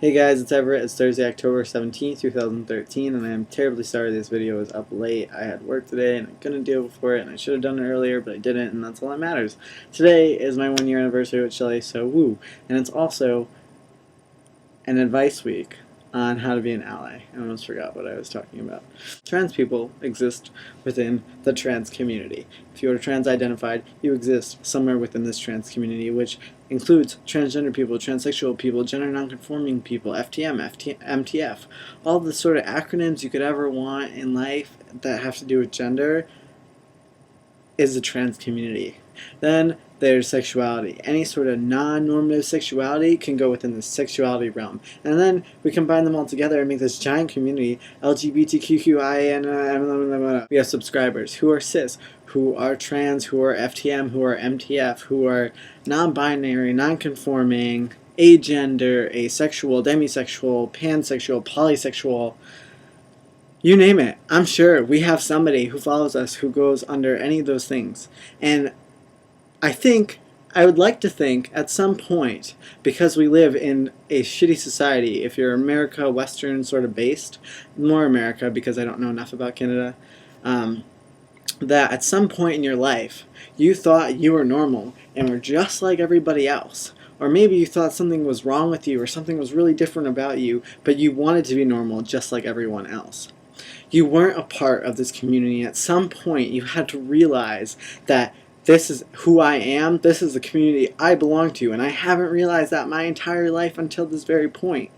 Hey guys, it's Everett. It's Thursday, October 17th, 2013, and I am terribly sorry this video is up late. I had work today and I couldn't deal with it, and I should have done it earlier, but I didn't, and that's all that matters. Today is my 1 year anniversary with Shelly, so woo! And it's also an advice week on how to be an ally. I almost forgot what I was talking about. Trans people exist within the trans community. If you are trans identified, you exist somewhere within this trans community, which includes transgender people, transsexual people, gender nonconforming people, FTM, MTF, all the sort of acronyms you could ever want in life that have to do with gender is the trans community. Then there's sexuality. Any sort of non-normative sexuality can go within the sexuality realm. And then we combine them all together and make this giant community, LGBTQIA. We have subscribers who are cis, who are trans, who are FTM, who are MTF, who are non-binary, non-conforming, agender, asexual, demisexual, pansexual, polysexual. You name it. I'm sure we have somebody who follows us who goes under any of those things. And I would like to think at some point, because we live in a shitty society, if you're America, Western sort of based, more America because I don't know enough about Canada, that at some point in your life you thought you were normal and were just like everybody else. Or maybe you thought something was wrong with you or something was really different about you, but you wanted to be normal just like everyone else. You weren't a part of this community. At some point you had to realize that this is who I am, this is the community I belong to, and I haven't realized that my entire life until this very point.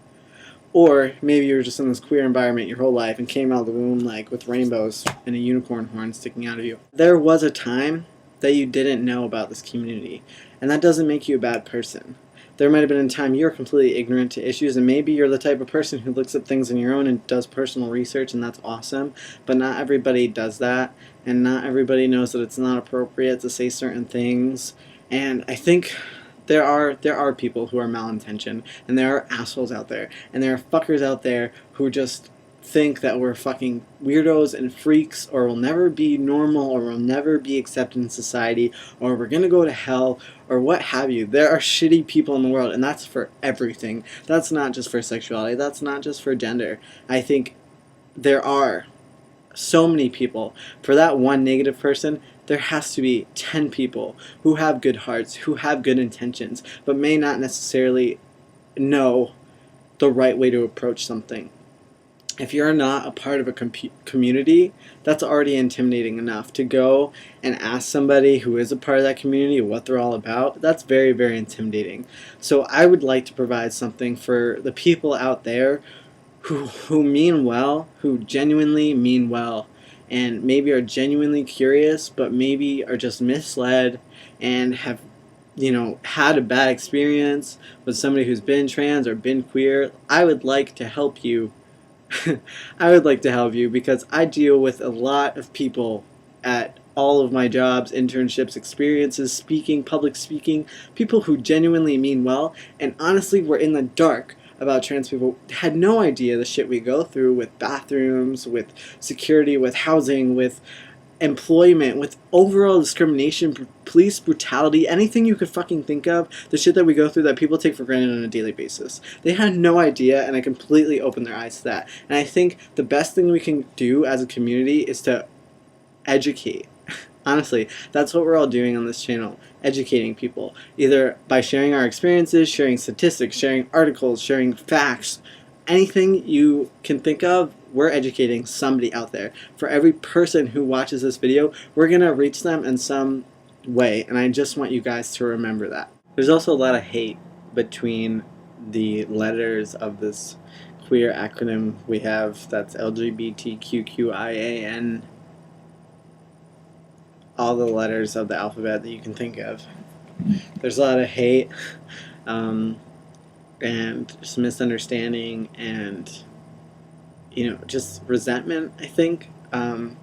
Or maybe you were just in this queer environment your whole life and came out of the womb like with rainbows and a unicorn horn sticking out of you. There was a time that you didn't know about this community, and that doesn't make you a bad person. There might have been a time you're completely ignorant to issues, and maybe you're the type of person who looks at things on your own and does personal research, and that's awesome, but not everybody does that, and not everybody knows that it's not appropriate to say certain things. And I think there are people who are malintentioned, and there are assholes out there, and there are fuckers out there who just think that we're fucking weirdos and freaks, or will never be normal, or will never be accepted in society, or we're gonna go to hell, or what have you. There are shitty people in the world, and that's for everything. That's not just for sexuality, that's not just for gender. I think there are so many people. For that one negative person, there has to be 10 people who have good hearts, who have good intentions, but may not necessarily know the right way to approach something. If you're not a part of a community, that's already intimidating enough. To go and ask somebody who is a part of that community what they're all about, that's very, very intimidating. So I would like to provide something for the people out there who mean well, who genuinely mean well, and maybe are genuinely curious, but maybe are just misled and have, had a bad experience with somebody who's been trans or been queer. I would like to help you. I would like to help you because I deal with a lot of people at all of my jobs, internships, experiences, speaking, public speaking, people who genuinely mean well, and honestly were in the dark about trans people, had no idea the shit we go through with bathrooms, with security, with housing, with employment, with overall discrimination, police brutality, anything you could fucking think of, the shit that we go through that people take for granted on a daily basis. They had no idea, and I completely opened their eyes to that. And I think the best thing we can do as a community is to educate. Honestly, that's what we're all doing on this channel, educating people, either by sharing our experiences, sharing statistics, sharing articles, sharing facts, anything you can think of. We're educating somebody out there. For every person who watches this video, we're going to reach them in some way, and I just want you guys to remember that. There's also a lot of hate between the letters of this queer acronym we have, that's LGBTQIAN, all the letters of the alphabet that you can think of. There's a lot of hate and just misunderstanding and just resentment, I think,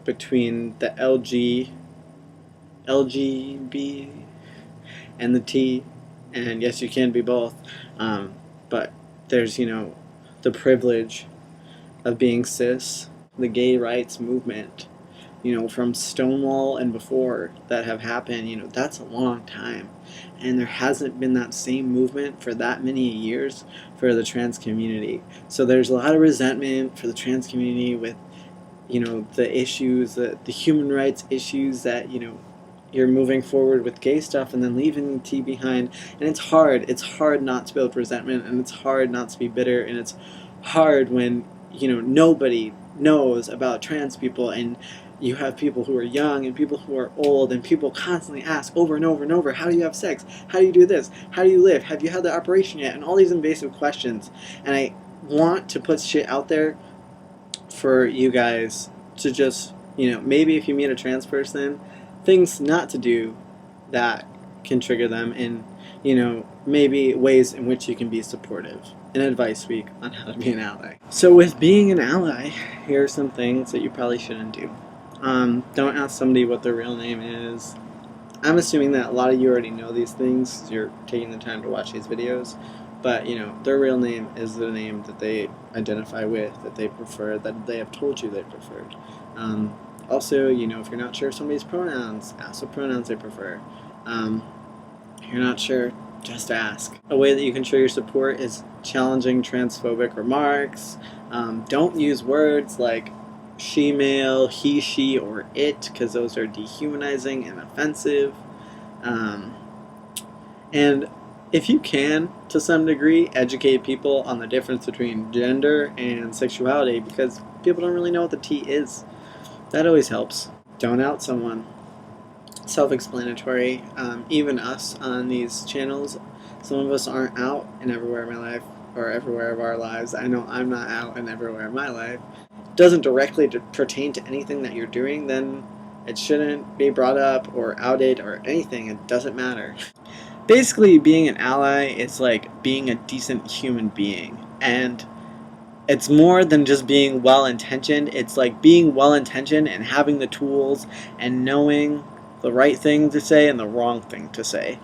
between the LGB and the T, and yes, you can be both, but there's, the privilege of being cis, the gay rights movement, from Stonewall and before that have happened, that's a long time. And there hasn't been that same movement for that many years for the trans community. So there's a lot of resentment for the trans community with, the issues, the human rights issues that, you're moving forward with gay stuff and then leaving the T behind. And it's hard not to build resentment, and it's hard not to be bitter, and it's hard when, nobody knows about trans people, and you have people who are young and people who are old, and people constantly ask over and over and over, how do you have sex? How do you do this? How do you live? Have you had the operation yet? And all these invasive questions. And I want to put shit out there for you guys to just, maybe if you meet a trans person, things not to do that can trigger them, and, maybe ways in which you can be supportive. An advice week on how to be an ally. So with being an ally, here are some things that you probably shouldn't do. Don't ask somebody what their real name is. I'm assuming that a lot of you already know these things. You're taking the time to watch these videos. But, their real name is the name that they identify with, that they prefer, that they have told you they preferred. Also, if you're not sure of somebody's pronouns, ask what pronouns they prefer. If you're not sure, just ask. A way that you can show your support is challenging transphobic remarks. Don't use words like she male, he, she, or it, because those are dehumanizing and offensive. And if you can, to some degree, educate people on the difference between gender and sexuality, because people don't really know what the T is. That always helps. Don't out someone. Self-explanatory. Even us on these channels, some of us aren't out in Everywhere in My Life, or everywhere of our lives. I know I'm not out in everywhere in my life. Doesn't directly pertain to anything that you're doing, then it shouldn't be brought up or outed or anything. It doesn't matter. Basically, being an ally is like being a decent human being, and it's more than just being well-intentioned. It's like being well-intentioned and having the tools and knowing the right thing to say and the wrong thing to say,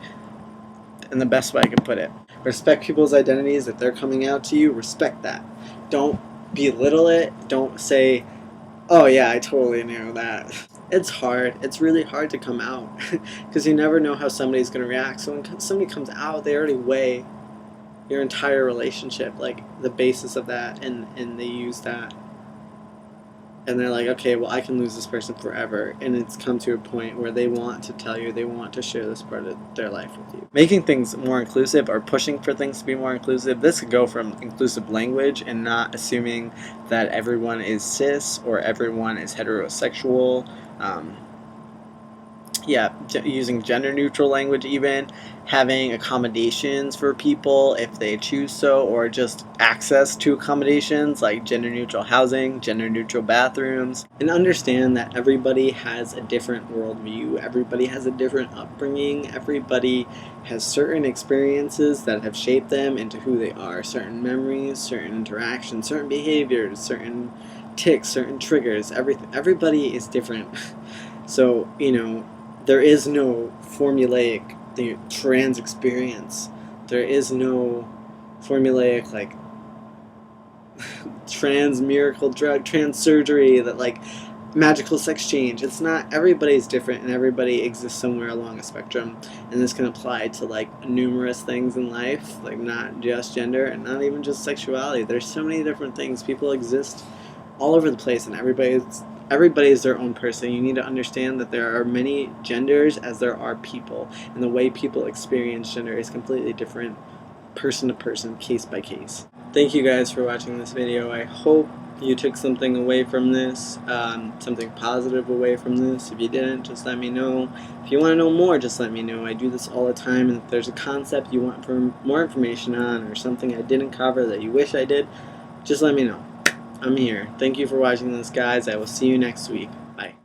in the best way I can put it. Respect people's identities. If they're coming out to you, respect that. Don't belittle it. Don't say, oh yeah, I totally knew that. It's hard. It's really hard to come out because you never know how somebody's going to react. So when somebody comes out, they already weigh your entire relationship, like the basis of that, and they use that. And they're like, okay, well, I can lose this person forever. And it's come to a point where they want to tell you, they want to share this part of their life with you. Making things more inclusive, or pushing for things to be more inclusive, this could go from inclusive language and not assuming that everyone is cis or everyone is heterosexual. Using gender neutral language, even having accommodations for people if they choose so, or just access to accommodations like gender neutral housing, gender neutral bathrooms, and understand that everybody has a different worldview, everybody has a different upbringing, everybody has certain experiences that have shaped them into who they are, certain memories, certain interactions, certain behaviors, certain tics, certain triggers. Everybody is different. So, there is no formulaic trans experience. There is no formulaic, like, trans miracle drug, trans surgery, that, like, magical sex change. It's not. Everybody's different, and everybody exists somewhere along a spectrum. And this can apply to, like, numerous things in life, like, not just gender and not even just sexuality. There's so many different things. People exist all over the place, and everybody is their own person. You need to understand that there are many genders as there are people, and the way people experience gender is completely different, person to person, case by case. Thank you guys for watching this video. I hope you took something away from this, something positive away from this. If you didn't, just let me know. If you want to know more, just let me know. I do this all the time, and if there's a concept you want more information on, or something I didn't cover that you wish I did, just let me know. I'm here. Thank you for watching this, guys. I will see you next week. Bye.